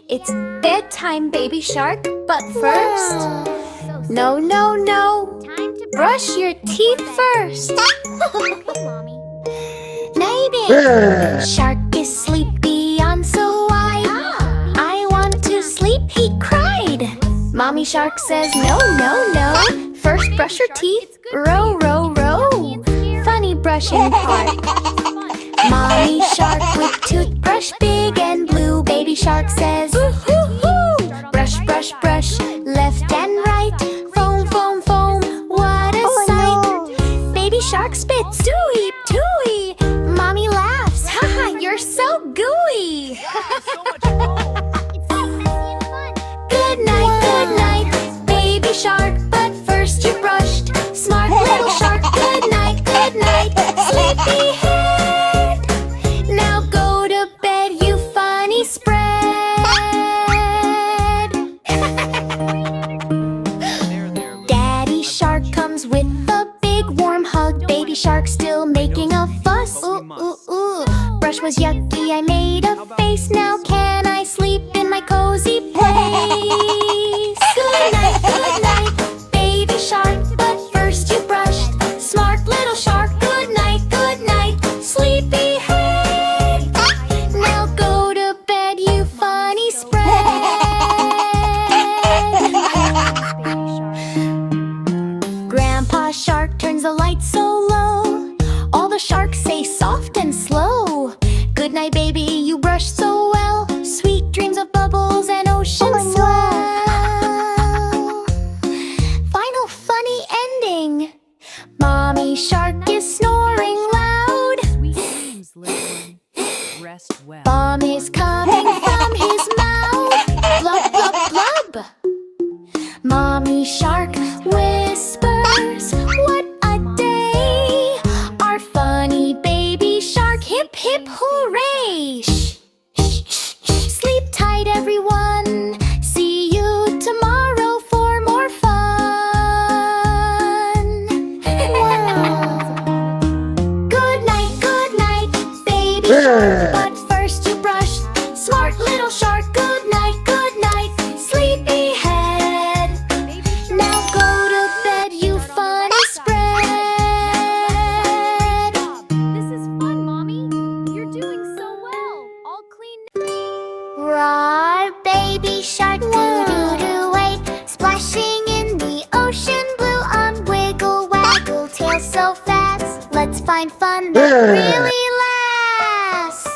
It's bedtime, baby shark. But first, no, no, no. Brush your teeth first. Baby shark is sleepy on, so I want to sleep, he cried. Mommy shark says no, no, no. First brush your teeth, row, row, row. Funny brushing part. Mommy shark with toothbrush big and blue. Baby shark says brush, brush, brush, left and right. Foam, foam, foam, what a sight. Baby shark spits, tooey, tooey. Mommy laughs, haha, you're so gooey. Good night, baby shark. But first you brushed. Smart little shark, good night, sleepy head. Now go to bed, you funny spread. Daddy shark comes with a big warm hug. Baby shark still making a fuss. Ooh, ooh, ooh. Brush was yucky, I made a face. Now can I sleep in my cozy place? Good night, baby shark. But first you brushed. Smart little shark, good night, sleepy head. Now go to bed, you funny spread. Grandpa shark turns the lights so low. All the sharks say soft and slow. Good night, baby, you brush so well. Sweet dreams of bubbles and ocean swell. Final funny ending. Mommy shark is snoring loud. Sweet dreams, little one. Rest well. Bomb is coming from his mouth. Blub, blub, blub. Mommy shark whispers, what a day. Our funny baby shark, hip, hip, hooray. Shh, shh, shh, shh. Sleep tight, everyone. See you tomorrow for more fun. Good night, baby shark. But first you brushed. Smart little shark, good night, sleepy head. Now go to bed, you funny spread. This is fun, Mommy. You're doing so well. All clean. Roar, baby shark, doo-doo-doo, wait. Splashing in the ocean blue on wiggle, waggle, tail so fast. Let's find fun that really lasts.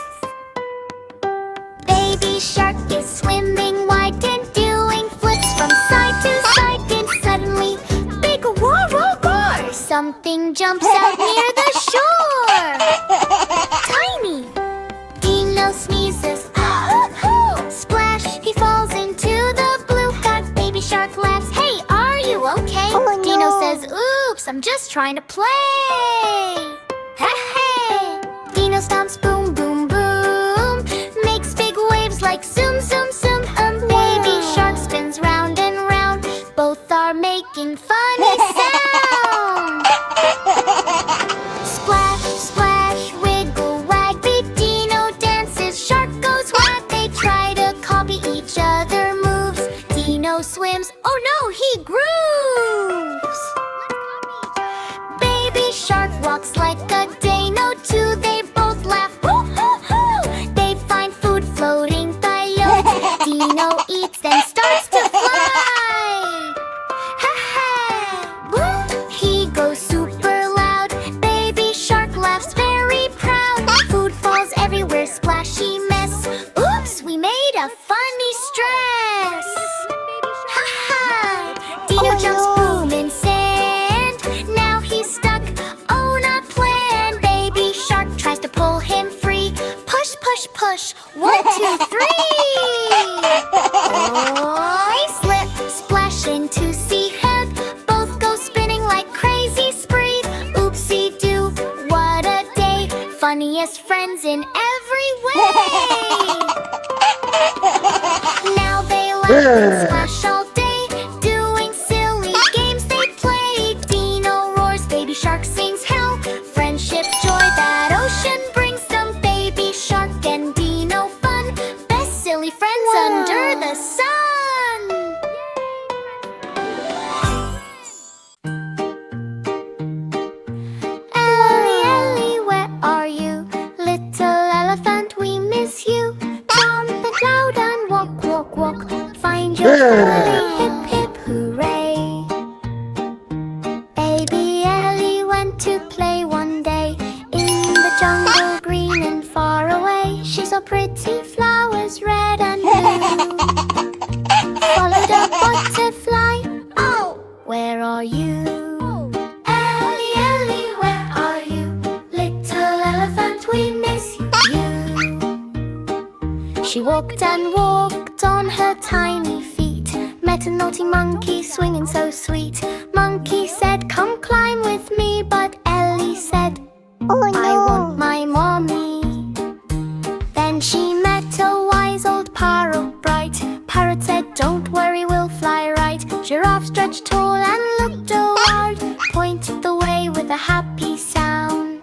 Baby shark is swimming wide and doing flips from side to side. Then suddenly, big roar, roar, roar. Something jumps out near the shore. Tiny. Dino sneezes. Splash, he falls into the blue. Got baby shark laughs. Hey, are you okay? Dino says, oops, I'm just trying to play. Hey, Dino stomps, boom, boom, boom. Makes big waves like zoom, zoom, zoom. Baby shark spins round and round. Both are making funny sound. Splash, splash, wiggle, wag. Big Dino dances, shark goes wag. They try to copy each other moves. Dino swims, oh no, he grooves. Baby shark walks like a Dano too. They both laugh, hoo, hoo, hoo. They find food floating by yo. Dino eats then starts to fly. Ha ha, woo. He goes super loud. Baby shark laughs very proud. Food falls everywhere, splashy mess. Oops, we made a funny stress. Ha ha, Dino jumps, boom, in sand. Now he's stuck on a plan. Baby shark tries to pull him free. Push, push, push. 1, 2, 3. Oh, slip, splash into sea head. Both go spinning like crazy spree. Oopsie doo, what a day. Funniest friends in every way. Now they laugh and splash all day. Doing silly games they play. Dino roars, baby shark sings help. Friendship, joy that ocean brings them. Baby shark and Dino fun. Best silly friends under the sun. Ellie, Ellie, where are you? Little elephant, we miss you. Trumpet loud and walk, walk, walk. Find your family, hip, hip, hooray. Baby Ellie went to play one day in the jungle, green and far away. She saw pretty flowers, red and blue. Followed a butterfly. Oh, where are you? Ellie, Ellie, where are you? Little elephant, we miss you. She walked and walked on her tiny feet. Met a naughty monkey swinging so sweet. Monkey said, come climb with me. But Ellie said, oh no, I want my mommy. Then she met a wise old parrot bright. Parrot said, don't worry, we'll fly right. Giraffe stretched tall and looked a wild. Pointed the way with a happy sound.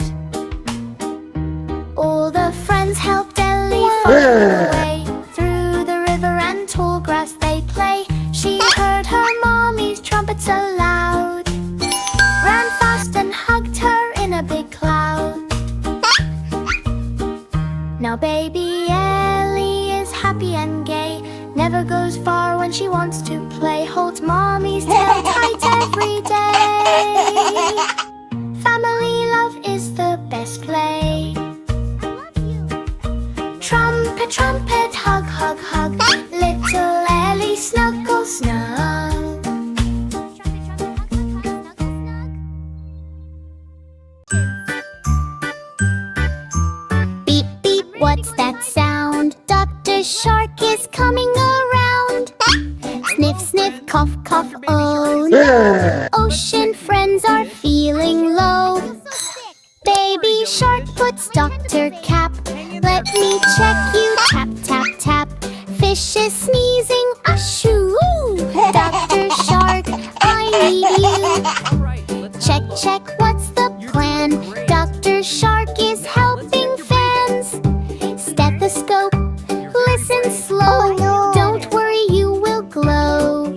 All the friends helped Ellie find the way. Through the river and tall grass they play. She heard her mommy's trumpet so loud. Ran fast and hugged her in a big cloud. Now baby Ellie is happy and gay. Never goes far when she wants to play. Holds mommy's tail tight every day. Family love is the best play. Trumpet, trumpet, hug, hug, hug. Little Ellie snuggle, snug. Beep, beep, what's that sound? Dr. Shark is coming around. Sniff, sniff, cough, cough, oh no. Ocean friends are feeling low. Baby Shark puts Dr. Cap. Let me check you, tap, tap, tap. Fish is sneezing, ashoo. Dr. Shark, I need you. Check, check, what's the plan? Dr. Shark is helping fans. Stethoscope, listen slow. Don't worry, you will glow.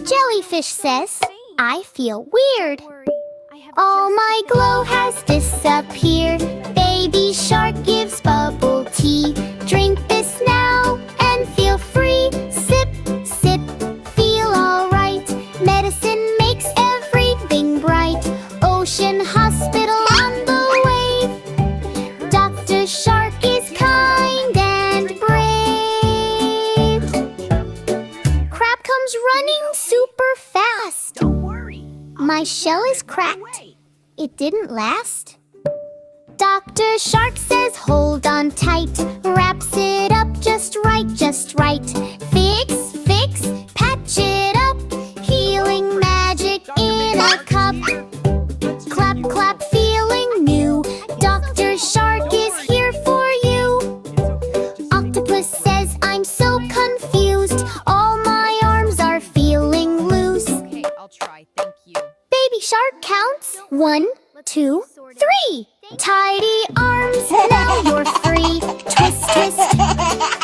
Jellyfish says, I feel weird. All my glow has disappeared. Baby Shark gives bubble tea. Drink this now and feel free. Sip, sip, feel alright. Medicine makes everything bright. Ocean hospital on the wave. Dr. Shark is kind and brave. Crab comes running super fast. Don't worry. My shell is cracked. It didn't last. Dr. Shark says hold on tight. Wraps it up just right, just right. Fix, fix, patch it up. Healing magic in a cup. Clap, clap, feeling new. Dr. Shark is here for you. Octopus says I'm so confused. All my arms are feeling loose. Okay, I'll try. Thank you. Baby Shark counts 1, 2, 3. Tidy arms, now you're free. Twist, twist,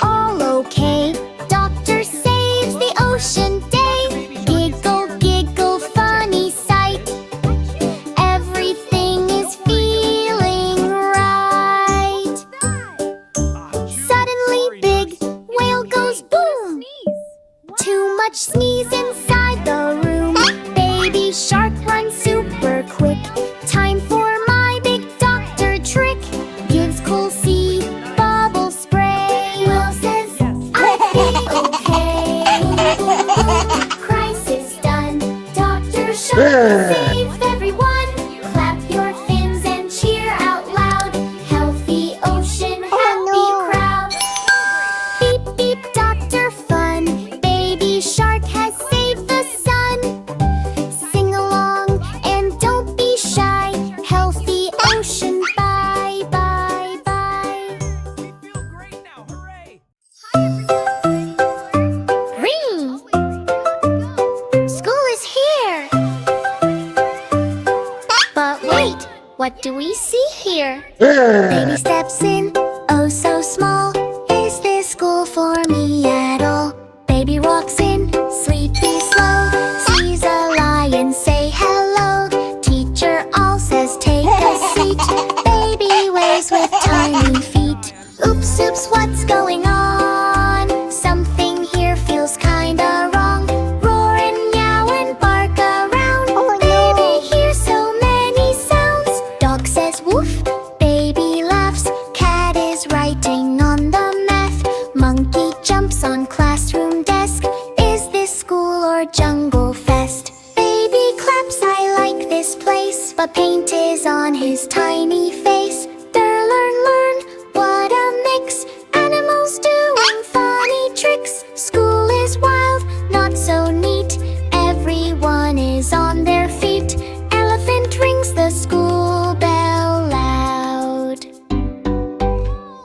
all okay. Doctor saves the ocean day. Giggle, giggle, funny sight. Everything is feeling right. Suddenly big whale goes boom. Too much sneeze inside the room. Baby Shark runs super quick. Time for my big doctor trick. Gives cool sea bubble spray. Will says I feel okay. Crisis done. Dr. Shark save everyone. Clap your fins and cheer out loud. Healthy ocean, happy crowd. Beep beep, Dr. Fun. Baby Shark has saved the sun. Sing along and don't be shy. Healthy ocean, bye, bye, bye. We feel great now. Hooray! Ring! School is here! But wait, what do we see here? Baby steps in, oh so small. Is this school for me at all? on classroom desk. Is this school or jungle fest? Baby claps, I like this place, but paint is on his tiny face. Learn, what a mix. Animals doing funny tricks. School is wild, not so neat. Everyone is on their feet. Elephant rings the school bell loud.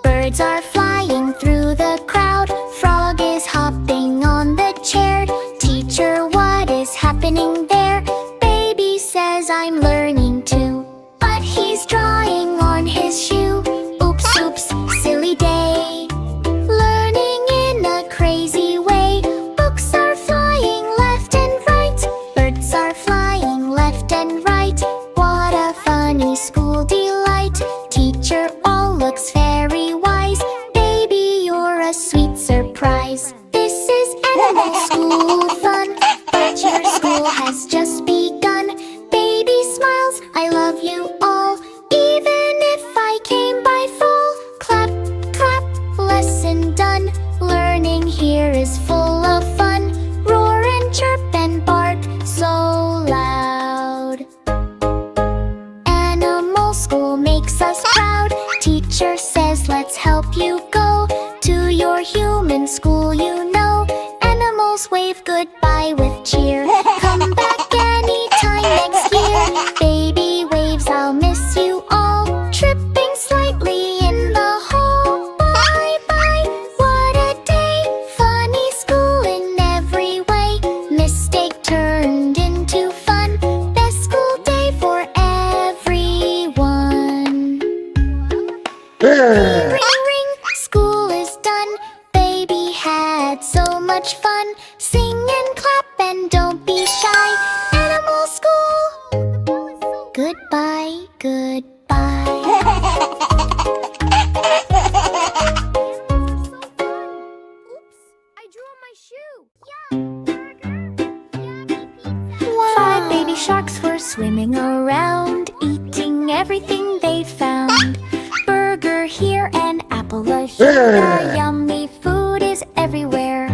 Birds are flying through the crowd. Frog is hopping on the chair. Teacher, what is happening there? Baby says I'm learning too, but he's drawing on his shoe. Oops, silly day. Learning in a crazy way. Books are flying left and right. Birds are flying left and right. What a funny school delight. Teacher all looks very wise. Baby, you're a sweet surprise. This is animal school fun, but your school has just begun. Baby smiles, I love you all, even if I came by fall. Clap, clap, lesson done. Learning here is full of fun. Roar and chirp and bark so loud. Animal school makes us proud. Teacher says let's help you go to your human school, you know. Animals wave goodbye with cheer. Come back anytime next year. Baby waves, I'll miss you all. Tripping slightly in the hall. Bye, what a day. Funny school in every way. Mistake turned into fun. Best school day for everyone. Ring, school is done. Baby had so much fun. Sing and clap and don't be shy. Animal school, goodbye, goodbye. Oops, I drew on my shoe. Five baby sharks were swimming around, eating everything they found. Burger here and apple here. Yummy food is everywhere.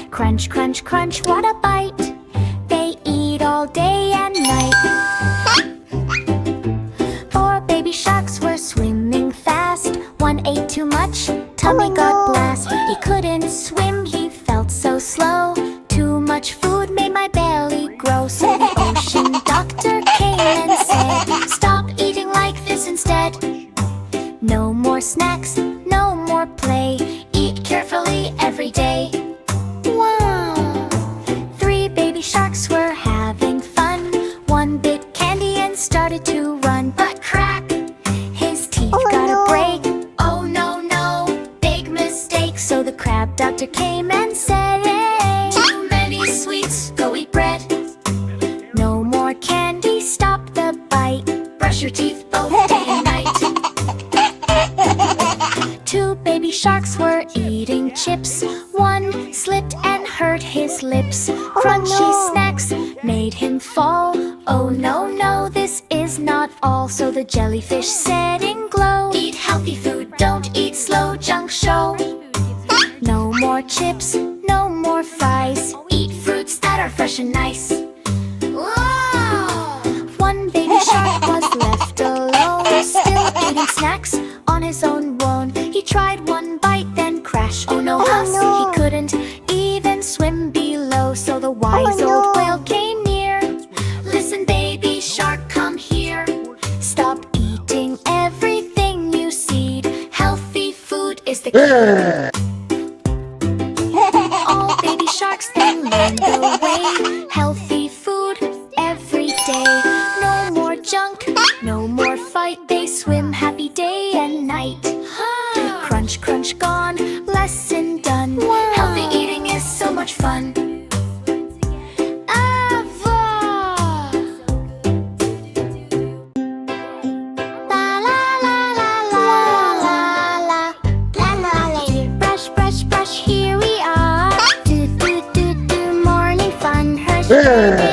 Crunch, crunch, crunch, what a bite. They eat all day and night. Four baby sharks were swimming fast. One ate too much, tummy got blast. He couldn't swim, he felt so slow. Too much food made my belly grow. So the ocean doctor came and said, stop eating like this instead. No more snacks, no more play. Eat carefully every day. Wow! Three baby sharks were having fun. One bit candy and started to run. But crack! His teeth got a break. Oh no, big mistake. So the crab doctor came and said, hey, too many sweets, go eat bread. No more candy, stop the bite. Brush your teeth both day and night. Two baby sharks were eating chips. One slipped and hurt his lips. Crunchy snacks made him fall. Oh no, this is not all. So the jellyfish said in glow, eat healthy food, don't eat slow junk show. No more chips, no more fries. Eat fruits that are fresh and nice. Whoa! One baby shark was left alone, still eating snacks on his own bone. He tried one bite, then crashed. Oh no, he couldn't even swim below. So the wise old whale came near. Listen, baby shark, come here. Stop eating everything you see. Healthy food is the key. All baby sharks then learned the way. Healthy food every day. No more junk, no more fight. They swim happy day and night. Crunch, crunch, gone, lesson done. Healthy eating is so much fun. Brush, here we are. Do, morning fun. Hershey.